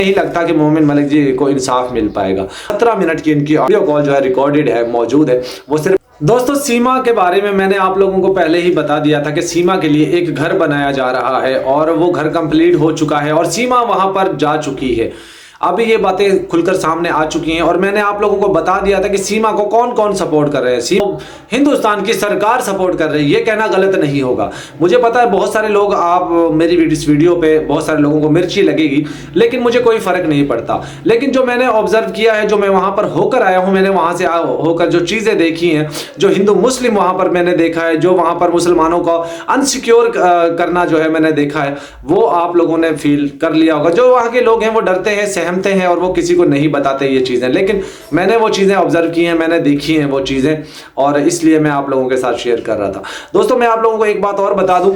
नहीं लगता कि मोमिन मलिक जी को इंसाफ मिल पाएगा। 17 मिनट की इनकी ऑडियो कॉल जो है रिकॉर्डेड है, मौजूद है। वो सिर्फ दोस्तों सीमा के बारे में मैंने आप लोगों को पहले ही बता दिया था कि सीमा के लिए एक घर बनाया जा रहा है और वो घर कंप्लीट हो चुका है और सीमा वहां पर जा चुकी है। अभी ये बातें खुलकर सामने आ चुकी हैं और मैंने आप लोगों को बता दिया था कि सीमा को कौन कौन सपोर्ट कर रहे हैं। सीमा हिंदुस्तान की सरकार सपोर्ट कर रही है, ये कहना गलत नहीं होगा। मुझे पता है बहुत सारे लोग, आप मेरी इस वीडियो पे बहुत सारे लोगों को मिर्ची लगेगी, लेकिन मुझे कोई फर्क नहीं पड़ता। लेकिन जो मैंने ऑब्जर्व किया है, जो मैं वहां पर होकर आया हूं, मैंने वहां से होकर जो चीजें देखी हैं, जो हिंदू मुस्लिम वहां पर मैंने देखा है, जो वहां पर मुसलमानों को अनसिक्योर करना जो है मैंने देखा है, वो आप लोगों ने फील कर लिया होगा। जो वहां के लोग हैं वो डरते हैं, सहमते हैं और वो किसी को नहीं बताते ये चीजें, लेकिन मैंने वो चीजें ऑब्जर्व की हैं, मैंने देखी हैं वो चीजें, और इसलिए मैं आप लोगों के साथ शेयर कर रहा था। दोस्तों मैं आप लोगों को एक बात और बता दूं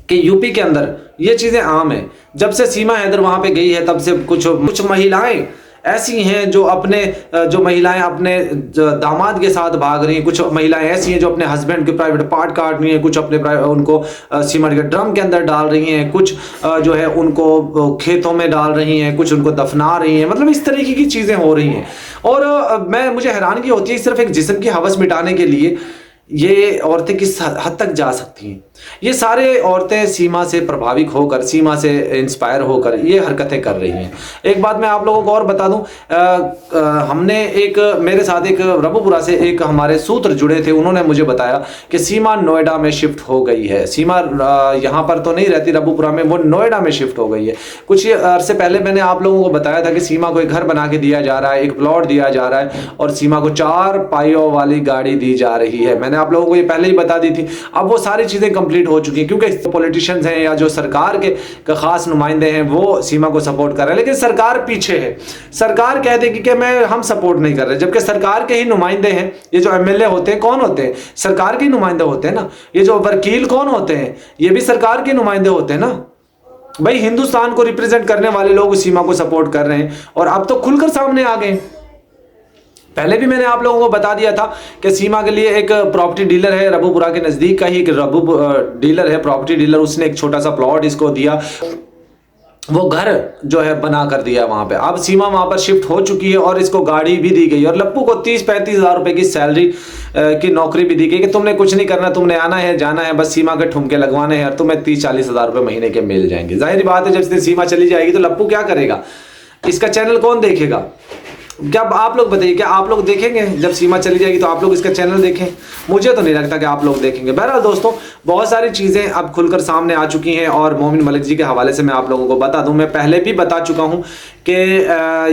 कि यूपी के अंदर ये चीजें आम है। जब से सीमा हैदर वहां पे गई है तब से कुछ महिलाएं ऐसी हैं जो महिलाएं अपने दामाद के साथ भाग रही हैं, कुछ महिलाएं ऐसी हैं जो अपने हस्बैंड के प्राइवेट पार्ट काट रही हैं, कुछ अपने उनको सीमेंट के ड्रम के अंदर डाल रही हैं, कुछ जो है उनको खेतों में डाल रही हैं, कुछ उनको दफना रही हैं। मतलब इस तरीके की चीज़ें हो रही हैं और मुझे हैरानगी होती है, सिर्फ एक जिस्म की हवस मिटाने के लिए ये औरतें किस हद तक जा सकती हैं। ये सारे औरतें सीमा से प्रभावित होकर, सीमा से इंस्पायर होकर ये हरकतें कर रही हैं। एक बात मैं आप लोगों को और बता दूं, मेरे साथ एक रबुपुरा से एक हमारे सूत्र जुड़े थे, उन्होंने मुझे बताया कि सीमा नोएडा में शिफ्ट हो गई है। सीमा यहाँ पर तो नहीं रहती रबुपुरा में, वो नोएडा में शिफ्ट हो गई है। कुछ अरसे पहले मैंने आप लोगों को बताया था कि सीमा को एक घर बना के दिया जा रहा है, एक प्लॉट दिया जा रहा है और सीमा को 4 पाइयों वाली गाड़ी दी जा रही है। मैंने आप लोगों को ये पहले ही बता दी थी। अब वो सारी चीजें कंप्लीट हो चुकी हैं, क्योंकि पॉलिटिशियंस हैं या जो सरकार के खास नुमाइंदे हैं वो सीमा को सपोर्ट कर रहे हैं, लेकिन सरकार पीछे है। सरकार कह देगी कि हम सपोर्ट नहीं कर रहे, जबकि सरकार के ही नुमाइंदे हैं। ये जो एमएलए होते हैं कौन होते हैं? सरकार के नुमाइंदे होते हैं ना। ये जो वकील कौन होते हैं? ये भी सरकार के नुमाइंदे होते हैं ना। भाई हिंदुस्तान को रिप्रेजेंट करने वाले लोग सीमा को सपोर्ट कर रहे हैं और अब तो खुलकर सामने आ गए। पहले भी मैंने आप लोगों को बता दिया था कि सीमा के लिए एक प्रॉपर्टी डीलर है, रबुपुरा के नजदीक का ही एक डीलर है, प्रॉपर्टी डीलर, उसने एक छोटा सा प्लॉट इसको दिया, वो घर जो है बना कर दिया वहां पे। अब सीमा वहां पर शिफ्ट हो चुकी है और इसको गाड़ी भी दी गई और लप्पू को 30-35 हज़ार रुपए की सैलरी की नौकरी भी दी गई कि तुमने कुछ नहीं करना, तुमने आना है जाना है, बस सीमा के ठुमके लगवाने हैं और तुम्हें 30-40 हज़ार रुपए महीने के मिल जाएंगे। जाहिर बात है जब सीमा चली जाएगी तो लप्पू क्या करेगा? इसका चैनल कौन देखेगा? क्या आप लोग बताइए, क्या आप लोग देखेंगे? जब सीमा चली जाएगी तो आप लोग इसका चैनल देखें? मुझे तो नहीं लगता कि आप लोग देखेंगे। बहरहाल दोस्तों बहुत सारी चीज़ें अब खुलकर सामने आ चुकी हैं और मोमिन मलिक जी के हवाले से मैं आप लोगों को बता दूं, मैं पहले भी बता चुका हूं कि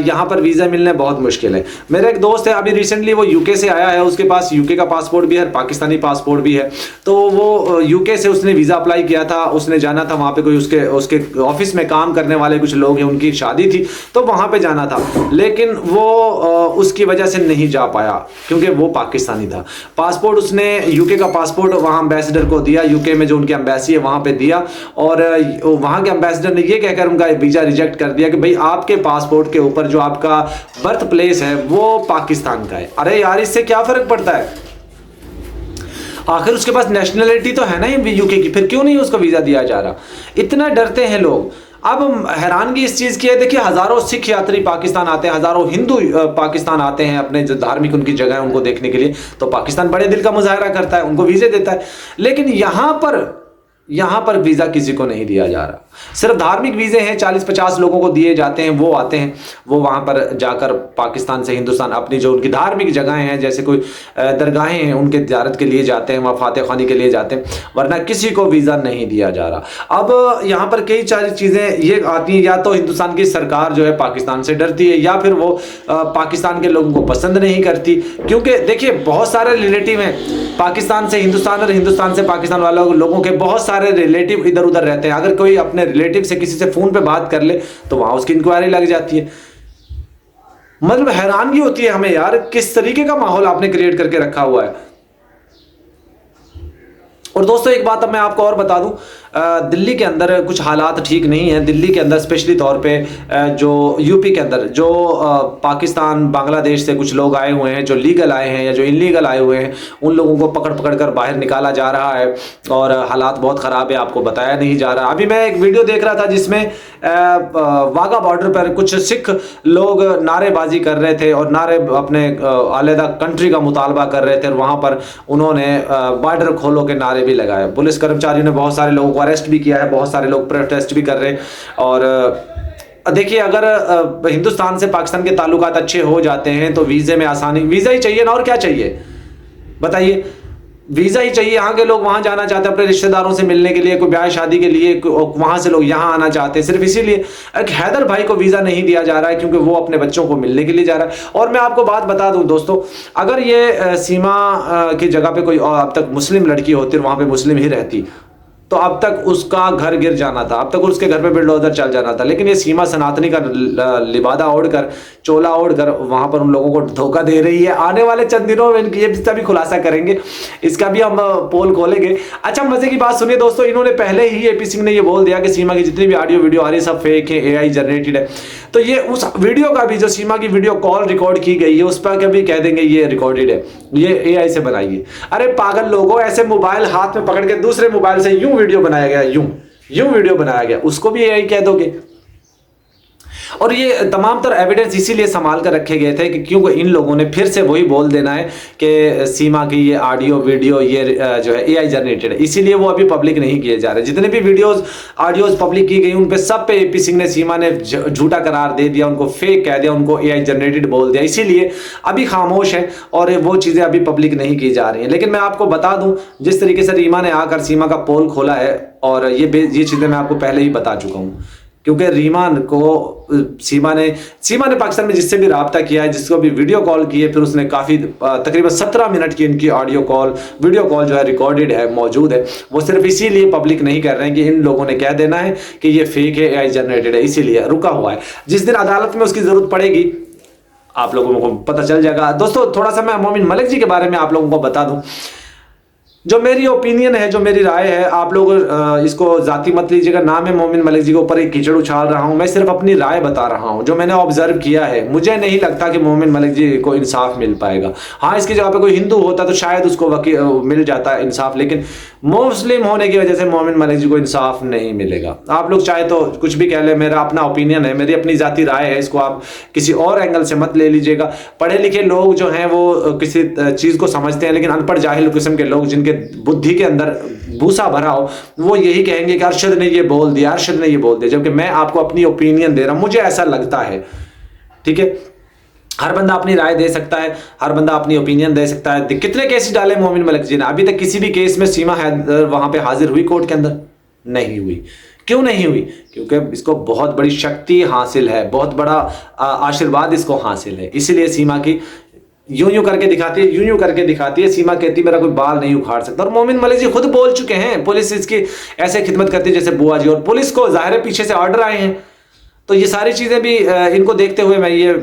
यहाँ पर वीज़ा मिलने बहुत मुश्किल है। मेरा एक दोस्त है, अभी रिसेंटली वो यूके से आया है, उसके पास यूके का पासपोर्ट भी है, पाकिस्तानी पासपोर्ट भी है। तो वो यूके से उसने वीज़ा अप्लाई किया था, उसने जाना था वहाँ पे, कोई उसके ऑफिस में काम करने वाले कुछ लोग हैं, उनकी शादी थी तो वहाँ पे जाना था, लेकिन वो उसकी वजह से नहीं जा पाया क्योंकि वो पाकिस्तानी था। पासपोर्ट उसने यूके का पासपोर्ट वहाँ एम्बेसडर को दिया, यूके में जो उनकी एम्बेसी है वहाँ पे दिया और वहाँ के एम्बेसडर ने ये कहकर उनका वीज़ा रिजेक्ट कर दिया कि भाई आपके पासपोर्ट के ऊपर जो आपका बर्थ प्लेस है वो पाकिस्तान का है। अरे यार इससे क्या फर्क पड़ता है? आखिर उसके पास नेशनलिटी तो है ना यूके की, फिर क्यों नहीं उसको वीज़ा दिया जा रहा? इतना डरते हैं लोग। अब हैरानगी इस चीज़ की है, देखिए हज़ारों सिख यात्री पाकिस्तान आते हैं, हज़ारों हिंदू पाकिस्तान आते हैं अपने जो धार्मिक उनकी जगह है उनको देखने के लिए, तो पाकिस्तान बड़े दिल का मुजाहरा करता है, उनको वीज़े देता है। लेकिन यहाँ पर वीज़ा किसी को नहीं दिया जा रहा। सिर्फ धार्मिक वीज़े हैं, 40-50 लोगों को दिए जाते हैं, वो आते हैं, वो वहाँ पर जाकर पाकिस्तान से हिंदुस्तान अपनी जो उनकी धार्मिक जगहें हैं, जैसे कोई दरगाहें हैं, उनके ज़ियारत के लिए जाते हैं, वहाँ फातह ख़्वानी के लिए जाते हैं, वरना किसी को वीज़ा नहीं दिया जा रहा। अब यहाँ पर कई सारी चीज़ें ये आती हैं, या तो हिंदुस्तान की सरकार जो है पाकिस्तान से डरती है, या फिर वो पाकिस्तान के लोगों को पसंद नहीं करती। क्योंकि देखिए बहुत सारे रिलेटिव हैं पाकिस्तान से हिंदुस्तान और हिंदुस्तान से पाकिस्तान वालों लोगों के, बहुत सारे रिलेटिव इधर उधर रहते हैं। अगर कोई अपने रिलेटिव से किसी से फोन पे बात कर ले तो वहां उसकी इंक्वायरी लग जाती है। मतलब हैरानगी होती है हमें यार, किस तरीके का माहौल आपने क्रिएट करके रखा हुआ है। और दोस्तों एक बात अब मैं आपको और बता दूं, दिल्ली के अंदर कुछ हालात ठीक नहीं है। दिल्ली के अंदर स्पेशली तौर पे जो यूपी के अंदर जो पाकिस्तान बांग्लादेश से कुछ लोग आए हुए हैं, जो लीगल आए हैं या जो इलीगल आए हुए हैं, उन लोगों को पकड़ पकड़ कर बाहर निकाला जा रहा है और हालात बहुत ख़राब है, आपको बताया नहीं जा रहा। अभी मैं एक वीडियो देख रहा था जिसमें वाघा बॉर्डर पर कुछ सिख लोग नारेबाजी कर रहे थे और नारे अपने अलहदा कंट्री का मुतालबा कर रहे थे और वहाँ पर उन्होंने बॉर्डर खोलो के नारे भी लगाए। पुलिस कर्मचारियों ने बहुत सारे लोगों को अरेस्ट भी किया है, बहुत सारे लोग प्रोटेस्ट भी कर रहे हैं। और देखिए, अगर हिंदुस्तान से पाकिस्तान के ताल्लुकात अच्छे हो जाते हैं तो वीज़े में आसानी, वीज़ा ही चाहिए ना, और क्या चाहिए बताइए। वीज़ा ही चाहिए। यहाँ के लोग वहाँ जाना चाहते हैं अपने रिश्तेदारों से मिलने के लिए, कोई ब्याह शादी के लिए, वहाँ से लोग यहाँ आना चाहते हैं सिर्फ इसीलिए। एक हैदर भाई को वीज़ा नहीं दिया जा रहा है क्योंकि वो अपने बच्चों को मिलने के लिए जा रहा है। और मैं आपको बात बता दूँ दोस्तों, अगर ये सीमा की जगह पे कोई अब तक मुस्लिम लड़की होती और वहाँ पे मुस्लिम ही रहती तो अब तक उसका घर गिर जाना था, अब तक उसके घर पे बुलडोजर चल जाना था। लेकिन ये सीमा सनातनी का लिबादा ओढ़कर, चोला ओढ़कर वहाँ पर उन लोगों को धोखा दे रही है। आने वाले चंद दिनों में इनकी इसका भी खुलासा करेंगे, इसका भी हम पोल खोलेंगे। अच्छा, मजे की बात सुनिए दोस्तों, इन्होंने पहले ही एपी सिंह ने ये बोल दिया कि सीमा की जितनी भी ऑडियो वीडियो आ रही है सब फेक है, AI जनरेटेड है। तो ये उस वीडियो का भी, जो सीमा की वीडियो कॉल रिकॉर्ड की गई है, उस पर कभी कह देंगे ये रिकॉर्डेड है, ये AI से बनाई है। अरे पागल लोगों, ऐसे मोबाइल हाथ में पकड़ के दूसरे मोबाइल से यूं वीडियो बनाया गया, यूं वीडियो बनाया गया, उसको भी AI कह दोगे। और ये तमाम तर एविडेंस इसीलिए संभाल कर रखे गए थे कि क्योंकि इन लोगों ने फिर से वही बोल देना है कि सीमा की ये ऑडियो वीडियो ये जो है AI जनरेटेड है, इसीलिए वो अभी पब्लिक नहीं किए जा रहे। जितने भी वीडियोस ऑडियोज पब्लिक की गई उन पे सब पे एपी सिंह ने, सीमा ने झूठा करार दे दिया, उनको फेक कह दिया, उनको AI जनरेटेड बोल दिया, इसीलिए अभी खामोश है और वो चीज़ें अभी पब्लिक नहीं की जा रही हैं। लेकिन मैं आपको बता दूं, जिस तरीके से रीमा ने आकर सीमा का पोल खोला है, और ये चीज़ें मैं आपको पहले ही बता चुका हूँ, क्योंकि रीमा को सीमा ने पाकिस्तान में जिससे भी रब्ता किया है, जिसको भी वीडियो कॉल की है, फिर उसने काफ़ी तकरीबन 17 मिनट की इनकी ऑडियो कॉल, वीडियो कॉल जो है रिकॉर्डेड है, मौजूद है। वो सिर्फ इसीलिए पब्लिक नहीं कर रहे हैं कि इन लोगों ने कह देना है कि ये फेक है, AI जनरेटेड है, इसीलिए रुका हुआ है। जिस दिन अदालत में उसकी ज़रूरत पड़ेगी आप लोगों को पता चल जाएगा। दोस्तों, थोड़ा सा मैं मोमिन मलिक जी के बारे में आप लोगों को बता दूँ। जो मेरी ओपिनियन है, जो मेरी राय है, आप लोग इसको जाती मत लीजिएगा ना। मैं मोमिन मलिक जी के ऊपर एक कीचड़ उछाल रहा हूं, मैं सिर्फ अपनी राय बता रहा हूं, जो मैंने ऑब्जर्व किया है। मुझे नहीं लगता कि मोमिन मलिक जी को इंसाफ मिल पाएगा। हाँ, इसकी जगह पे कोई हिंदू होता तो शायद उसको मिल जाता है इंसाफ, लेकिन मुस्लिम होने की वजह से मोमिन मलिक जी को इंसाफ नहीं मिलेगा। आप लोग चाहे तो कुछ भी कह ले, मेरा अपना ओपिनियन है, मेरी अपनी जाती राय है, इसको आप किसी और एंगल से मत ले लीजिएगा। पढ़े लिखे लोग जो हैं वो किसी चीज़ को समझते हैं, लेकिन अनपढ़ जाहिल किस्म के लोग जिनके बुद्धि के अंदर भूसा भरा हो, वो यही कहेंगे कि अरशद ने ये बोल दिया, अरशद ने ये बोल दिया, जबकि मैं आपको अपनी ओपिनियन दे रहा हूं, मुझे ऐसा लगता है। ठीक है, हर बंदा अपनी राय दे सकता है, हर बंदा अपनी ओपिनियन दे सकता है। कितने केस डाले मोमिन मलिक जी ने? अभी तक किसी भी केस में सीमा हैदर वहां पे हाजिर हुई कोर्ट के अंदर? नहीं हुई। क्यों नहीं हुई? क्योंकि इसको बहुत बड़ी शक्ति हासिल है, बहुत बड़ा आशीर्वाद इसको हासिल है, इसीलिए सीमा की यूं करके दिखाती है, यूं करके दिखाती है। सीमा कहती मेरा कोई बाल नहीं उखाड़ सकता, और मोमिन मलिक जी खुद बोल चुके हैं, पुलिस इसकी ऐसे खिदमत करती है जैसे बुआ जी, और पुलिस को जाहिर है पीछे से ऑर्डर आए हैं। तो ये सारी चीजें भी इनको देखते हुए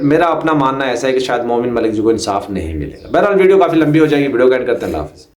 मेरा अपना मानना ऐसा है कि शायद मोमिन मलिक जी को इंसाफ नहीं मिलेगा। बहरहाल वीडियो काफी लंबी हो जाएगी, वीडियो को एंड करते हैं। अल्लाह हाफिज़।